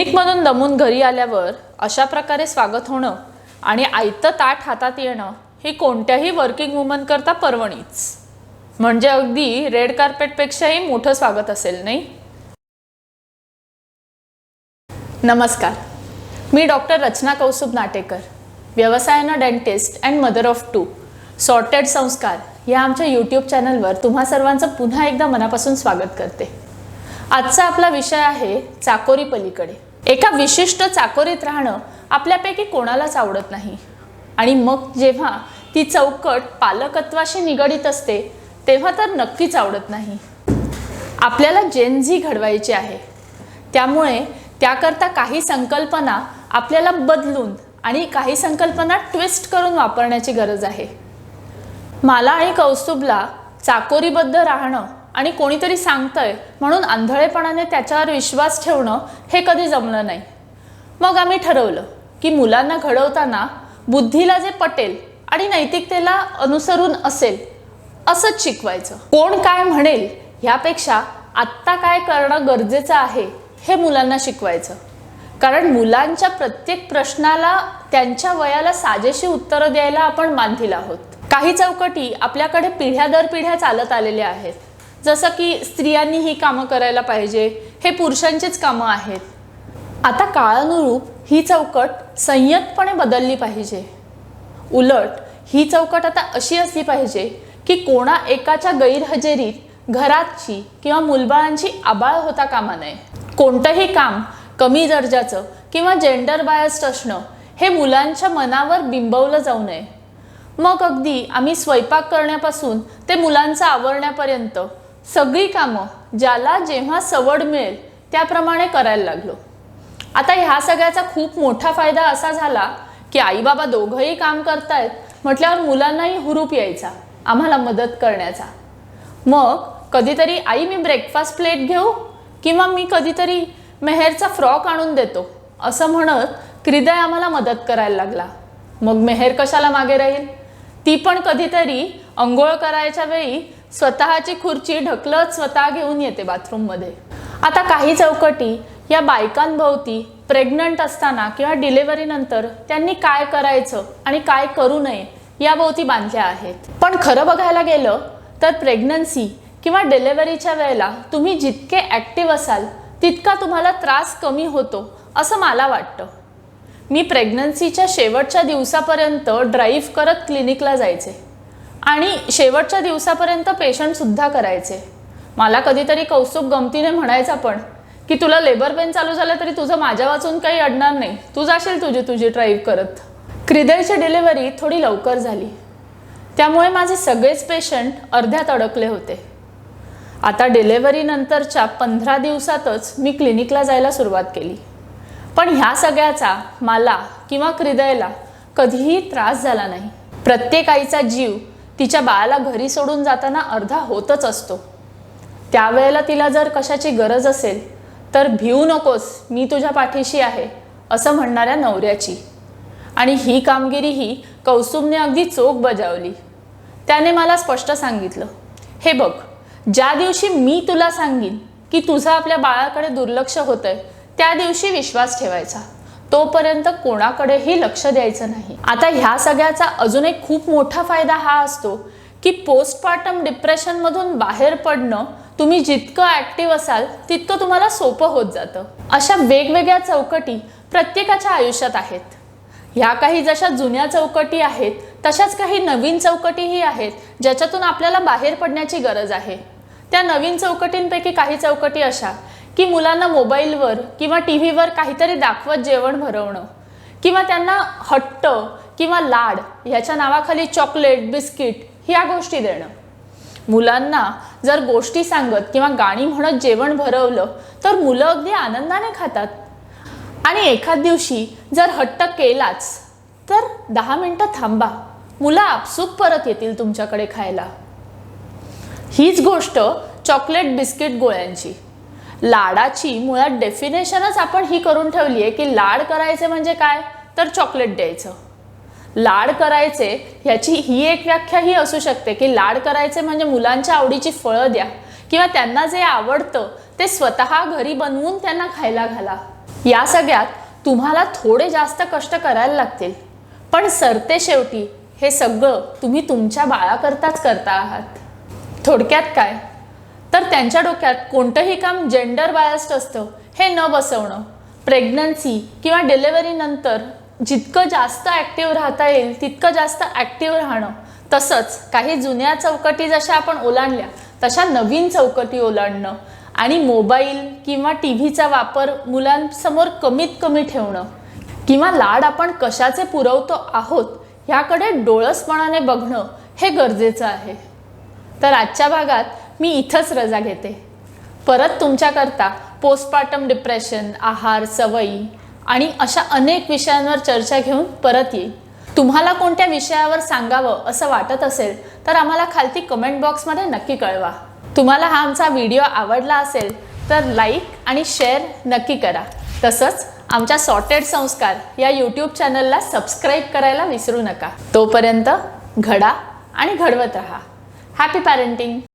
क्लिनिकमधून दमून घरी आल्यावर अशा प्रकारे स्वागत होणं आणि आयतं ताट हातात येणं ही कोणत्याही वर्किंग वुमन करता पर्वणीच. म्हणजे अगदी रेड कार्पेटपेक्षाही मोठं स्वागत असेल नाही. नमस्कार, मी डॉक्टर रचना कौस्तुभ नाटेकर, व्यवसायानं dentist and mother of 2 sorted संस्कार या आमच्या यूट्यूब चॅनलवर तुम्हा सर्वांचं पुन्हा एकदा मनापासून स्वागत करते. आजचा आपला विषय आहे चाकोरी पलीकडे. एका विशिष्ट चाकोरीत राहणं आपल्यापैकी कोणालाच आवडत नाही आणि मग जेव्हा ती चौकट पालकत्वाशी निगडित असते तेव्हा तर नक्कीच आवडत नाही. आपल्याला जेन झी घडवायची आहे, त्यामुळे त्याकरता काही संकल्पना आपल्याला बदलून आणि काही संकल्पना ट्विस्ट करून वापरण्याची गरज आहे. मला आणि कौस्तुभला चाकोरीबद्ध राहणं आणि कोणीतरी सांगतंय म्हणून आंधळेपणाने त्याच्यावर विश्वास ठेवणं हे कधी जमलं नाही. मग आम्ही ठरवलं की मुलांना घडवताना बुद्धीला जे पटेल आणि नैतिकतेला अनुसरून असेल असंच शिकवायचं. कोण काय म्हणेल ह्यापेक्षा आत्ता काय करणं गरजेचं आहे हे मुलांना शिकवायचं. कारण मुलांच्या प्रत्येक प्रश्नाला त्यांच्या वयाला साजेशी उत्तरं द्यायला आपण बांधील आहोत. काही चौकटी आपल्याकडे पिढ्या दर पिढ्या चालत आलेल्या आहेत, जसं की स्त्रियांनी ही कामं करायला पाहिजे, हे पुरुषांचीच कामं आहेत. आता काळानुरूप ही चौकट संयतपणे बदलली पाहिजे. उलट ही चौकट आता अशी असली पाहिजे की कोणा एकाच्या गैरहजेरीत घराची किंवा मुलबाळांची आबाळ होता कामा नये. कोणतंही काम कमी दर्जाचं किंवा जेंडर बायस्ड असणं हे मुलांच्या मनावर बिंबवलं जाऊ नये. मग अगदी आम्ही स्वयंपाक करण्यापासून ते मुलांचं आवरण्यापर्यंत सगळी कामं ज्याला जेव्हा सवड मिळेल त्याप्रमाणे करायला लागलो. आता ह्या सगळ्याचा खूप मोठा फायदा असा झाला की आई बाबा दोघंही काम करतायत म्हटल्यावर मुलांनाही हुरूप यायचा आम्हाला मदत करण्याचा. मग कधीतरी आई मी ब्रेकफास्ट प्लेट घेऊ किंवा मी कधीतरी मेहेरचा फ्रॉक आणून देतो असं म्हणत हृदय आम्हाला मदत करायला लागला. मग मेहेर कशाला मागे राहील, ती पण कधीतरी अंघोळ करायच्या वेळी स्वतःची खुर्ची ढकलत स्वतः घेऊन येते बाथरूममध्ये. आता काही चौकटी या बायकांभोवती प्रेग्नंट असताना किंवा डिलेव्हरीनंतर त्यांनी काय करायचं आणि काय करू नये याभोवती बांधल्या आहेत. पण खरं बघायला गेलं तर प्रेग्नन्सी किंवा डिलेव्हरीच्या वेळेला तुम्ही जितके ॲक्टिव्ह असाल तितका तुम्हाला त्रास कमी होतो असं मला वाटतं. मी प्रेग्नन्सीच्या शेवटच्या दिवसापर्यंत ड्राईव्ह करत क्लिनिकला जायचे आणि शेवटच्या दिवसापर्यंत पेशंटसुद्धा करायचे. मला कधीतरी कौस्तुभ गमतीने म्हणायचा पण की तुला लेबर पेन चालू झालं तरी तुझं माझ्या वाचून काही अडणार नाही, तू जाशील तुझी ड्राईव्ह करत. हृदयची डिलिव्हरी थोडी लवकर झाली, त्यामुळे माझे सगळेच पेशंट अर्ध्यात अडकले होते. आता डिलेव्हरीनंतरच्या 15 दिवसातच मी क्लिनिकला जायला सुरुवात केली. पण ह्या सगळ्याचा मला किंवा हृदयला कधीही त्रास झाला नाही. प्रत्येक आईचा जीव तिच्या बाळाला घरी सोडून जाताना अर्धा होतच असतो. त्यावेळेला तिला जर कशाची गरज असेल तर भिवू नकोस, मी तुझ्या पाठीशी आहे असं म्हणणाऱ्या नवऱ्याची. आणि ही कामगिरीही कौस्तुभने अगदी चोख बजावली. त्याने मला स्पष्ट सांगितलं, हे बघ, ज्या दिवशी मी तुला सांगीन की तुझं आपल्या बाळाकडे दुर्लक्ष होतंय त्या दिवशी विश्वास ठेवायचा, तोपर्यंत कोणाकडेही लक्ष द्यायचं नाही. आता ह्या सगळ्याचा अजून एक खूप मोठा फायदा हा असतो की पोस्टपार्टम डिप्रेशनमधून बाहेर पडणं तुम्ही जितकं ॲक्टिव्ह असाल तितकं तुम्हाला सोपं होत जातं. अशा वेगवेगळ्या चौकटी प्रत्येकाच्या आयुष्यात आहेत. ह्या काही जशा जुन्या चौकटी आहेत तशाच काही नवीन चौकटीही आहेत ज्याच्यातून आपल्याला बाहेर पडण्याची गरज आहे. त्या नवीन चौकटींपैकी काही चौकटी अशा की मुलांना मोबाईलवर किंवा टी व्हीवर काहीतरी दाखवत जेवण भरवणं किंवा त्यांना हट्ट किंवा लाड ह्याच्या नावाखाली चॉकलेट बिस्किट ह्या गोष्टी देणं. मुलांना जर गोष्टी सांगत किंवा गाणी म्हणत जेवण भरवलं तर मुलं अगदी आनंदाने खातात. आणि एखाद दिवशी जर हट्ट केलाच तर 10 मिनिटं थांबा, मुलं आपसूक परत येतील तुमच्याकडे खायला. हीच गोष्ट चॉकलेट बिस्किट गोळ्यांची. लाडाची मुळात डेफिनेशनच आपण ही करून ठेवली आहे की लाड करायचे म्हणजे काय तर चॉकलेट द्यायचं. लाड करायचे ह्याची ही एक व्याख्या ही असू शकते की लाड करायचे म्हणजे मुलांच्या आवडीची फळं द्या किंवा त्यांना जे आवडतं ते स्वतः घरी बनवून त्यांना खायला घाला. या सगळ्यात तुम्हाला थोडे जास्त कष्ट करायला लागतील, पण सरते शेवटी हे सगळं तुम्ही तुमच्या बाळाकरताच करता आहात. थोडक्यात काय तर त्यांच्या डोक्यात कोणतंही काम जेंडर बायस्ड असतं हे न बसवणं, प्रेग्नन्सी किंवा डिलिव्हरीनंतर जितकं जास्त ॲक्टिव्ह राहता येईल तितकं जास्त ॲक्टिव्ह राहणं, तसंच काही जुन्या चौकटी जशा आपण ओलांडल्या तशा नवीन चौकटी ओलांडणं आणि मोबाईल किंवा टी व्हीचा वापर मुलांसमोर कमीत कमी ठेवणं किंवा लाड आपण कशाचे पुरवतो आहोत ह्याकडे डोळसपणाने बघणं हे गरजेचं आहे. तर आजच्या भागात मी इथंच रजा घेते. परत तुमच्याकरता पोस्टपार्टम डिप्रेशन, आहार, सवयी आणि अशा अनेक विषयांवर चर्चा घेऊन परत येईल. तुम्हाला कोणत्या विषयावर सांगावं असं वाटत असेल तर आम्हाला खालती कमेंट बॉक्समध्ये नक्की कळवा. तुम्हाला हा आमचा व्हिडिओ आवडला असेल तर लाईक आणि शेअर नक्की करा. तसंच आमच्या सॉर्टेड संस्कार या यूट्यूब चॅनलला सबस्क्राईब करायला विसरू नका. तोपर्यंत घडा आणि घडवत राहा. Happy parenting.